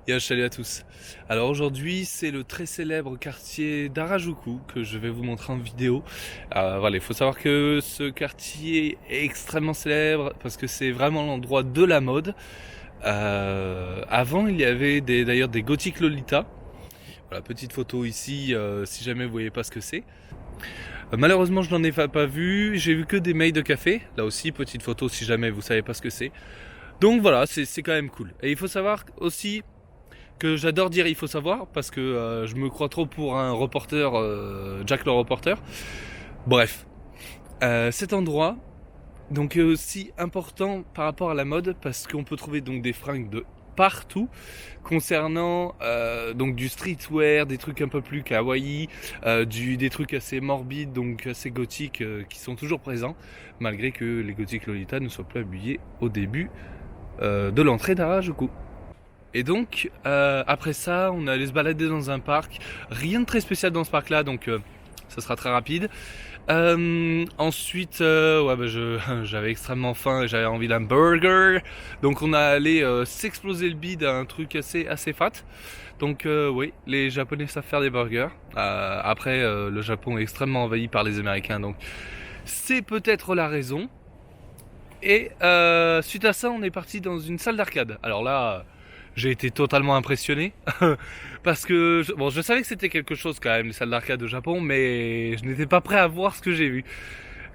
Et un salut à tous. Alors aujourd'hui, c'est le très célèbre quartier d'Harajuku que je vais vous montrer en vidéo. Voilà, il faut savoir que ce quartier est extrêmement célèbre parce que c'est vraiment l'endroit de la mode. Avant, il y avait d'ailleurs des gothiques Lolita. Voilà, petite photo ici, si jamais vous voyez pas ce que c'est. Malheureusement, je n'en ai pas vu. J'ai vu que des mails de café. Là aussi, petite photo si jamais vous savez pas ce que c'est. Donc voilà, c'est quand même cool. Et il faut savoir aussi que j'adore dire il faut savoir parce que je me crois trop pour un reporter, Jack le reporter. Bref, cet endroit donc est aussi important par rapport à la mode parce qu'on peut trouver donc des fringues de partout concernant donc du streetwear, des trucs un peu plus kawaii, des trucs assez morbides donc assez gothiques qui sont toujours présents malgré que les gothiques Lolita ne soient plus habillés au début de l'entrée d'Harajuku. Et donc, après ça, on est allé se balader dans un parc. Rien de très spécial dans ce parc-là, donc ça sera très rapide. Ensuite, ouais, j'avais extrêmement faim et j'avais envie d'un burger. Donc on a allé s'exploser le bide à un truc assez fat. Donc oui, les Japonais savent faire des burgers. Après, le Japon est extrêmement envahi par les Américains, donc c'est peut-être la raison. Et suite à ça, on est parti dans une salle d'arcade. Alors là, j'ai été totalement impressionné parce que bon, je savais que c'était quelque chose quand même les salles d'arcade au Japon, mais je n'étais pas prêt à voir ce que j'ai vu.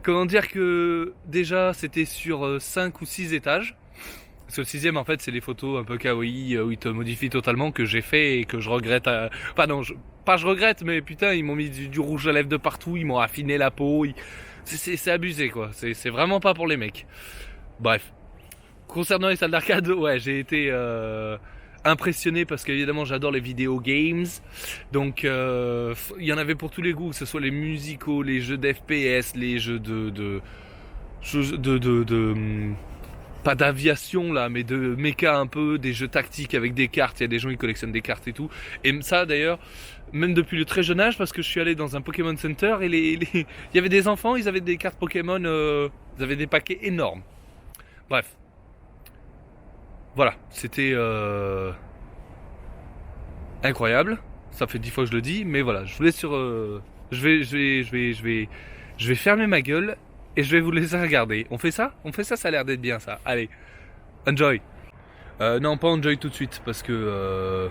Comment dire que déjà c'était sur 5 ou 6 étages. Parce que le sixième en fait c'est les photos un peu kawaii où ils te modifient totalement que j'ai fait et que je regrette. Enfin non, pas je regrette, mais putain ils m'ont mis du rouge à lèvres de partout, ils m'ont affiné la peau. C'est abusé quoi. C'est vraiment pas pour les mecs. Bref. Concernant les salles d'arcade, ouais, j'ai été impressionné parce qu'évidemment j'adore les vidéo games. Donc il y en avait pour tous les goûts, que ce soit les musicaux, les jeux d'FPS, les jeux pas d'aviation là, mais de méca un peu, des jeux tactiques avec des cartes. Il y a des gens qui collectionnent des cartes et tout. Et ça d'ailleurs, même depuis le très jeune âge, parce que je suis allé dans un Pokémon Center et il y avait des enfants, ils avaient des cartes Pokémon, ils avaient des paquets énormes. Bref. Voilà, c'était incroyable. Ça fait 10 fois que je le dis, mais voilà, je voulais sur, je vais fermer ma gueule et je vais vous laisser regarder. On fait ça? On fait ça, ça a l'air d'être bien ça. Allez, enjoy. Non, pas enjoy tout de suite parce que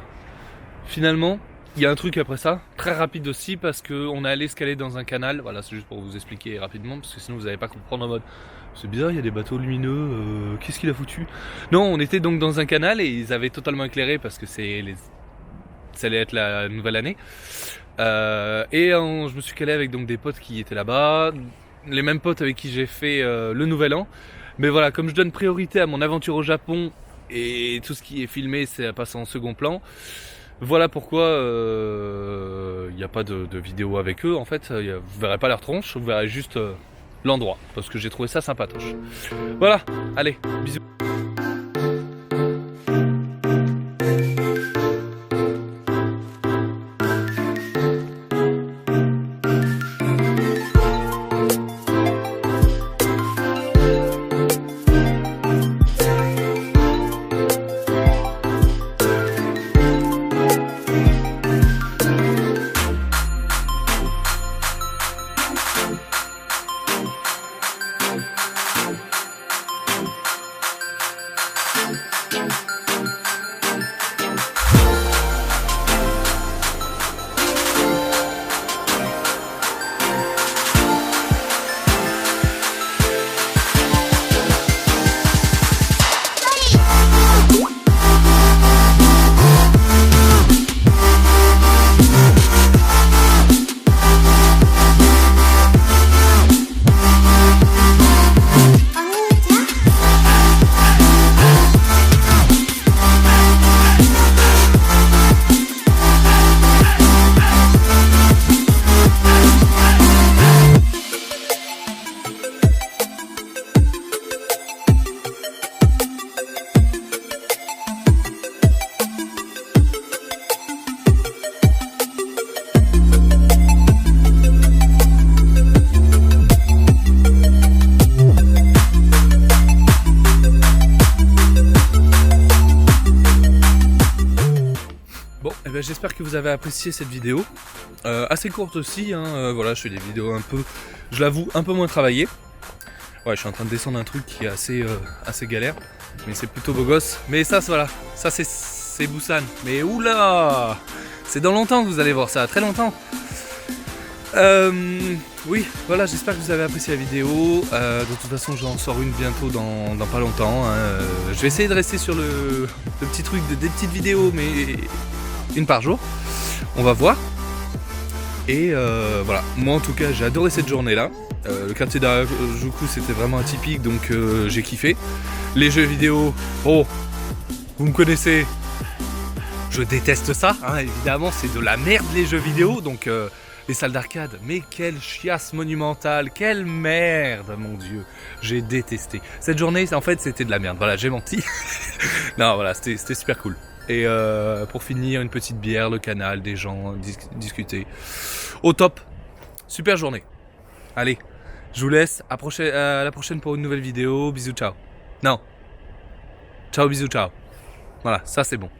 finalement, il y a un truc après ça, très rapide aussi parce que on est allé escalader dans un canal. Voilà, c'est juste pour vous expliquer rapidement parce que sinon vous n'allez pas comprendre en mode. C'est bizarre, il y a des bateaux lumineux. Qu'est-ce qu'il a foutu? Non, on était donc dans un canal et ils avaient totalement éclairé parce que ça allait être la nouvelle année. Je me suis calé avec donc des potes qui étaient là-bas, les mêmes potes avec qui j'ai fait le nouvel an. Mais voilà, comme je donne priorité à mon aventure au Japon et tout ce qui est filmé, c'est passe en second plan. Voilà pourquoi il n'y a pas de vidéo avec eux en fait. Vous verrez pas leur tronche, vous verrez juste l'endroit parce que j'ai trouvé ça sympatoche. Voilà, allez, bisous. eh ben, j'espère que vous avez apprécié cette vidéo. Assez courte aussi, hein, voilà, je fais des vidéos un peu, je l'avoue, un peu moins travaillées. Ouais, je suis en train de descendre un truc qui est assez galère, mais c'est plutôt beau gosse. Mais ça, voilà, ça c'est Busan. Mais oula, c'est dans longtemps que vous allez voir ça, très longtemps. Oui, voilà, j'espère que vous avez apprécié la vidéo. De toute façon, j'en sors une bientôt dans pas longtemps. Hein. Je vais essayer de rester sur le petit truc des petites vidéos, mais une par jour. On va voir. Et voilà, moi en tout cas, j'ai adoré cette journée-là. Le quartier d'Harajuku, c'était vraiment atypique, donc j'ai kiffé. Les jeux vidéo, oh, vous me connaissez, je déteste ça, hein, évidemment, c'est de la merde les jeux vidéo, donc les salles d'arcade, mais quelle chiasse monumentale, quelle merde, mon dieu, j'ai détesté. Cette journée, en fait, c'était de la merde, voilà, j'ai menti. Non, voilà, c'était super cool. Et pour finir, une petite bière, le canal, des gens, discuter. Au top, super journée. Allez, je vous laisse, à la prochaine pour une nouvelle vidéo, bisous, ciao. Non, ciao, bisous, ciao. Voilà, ça c'est bon.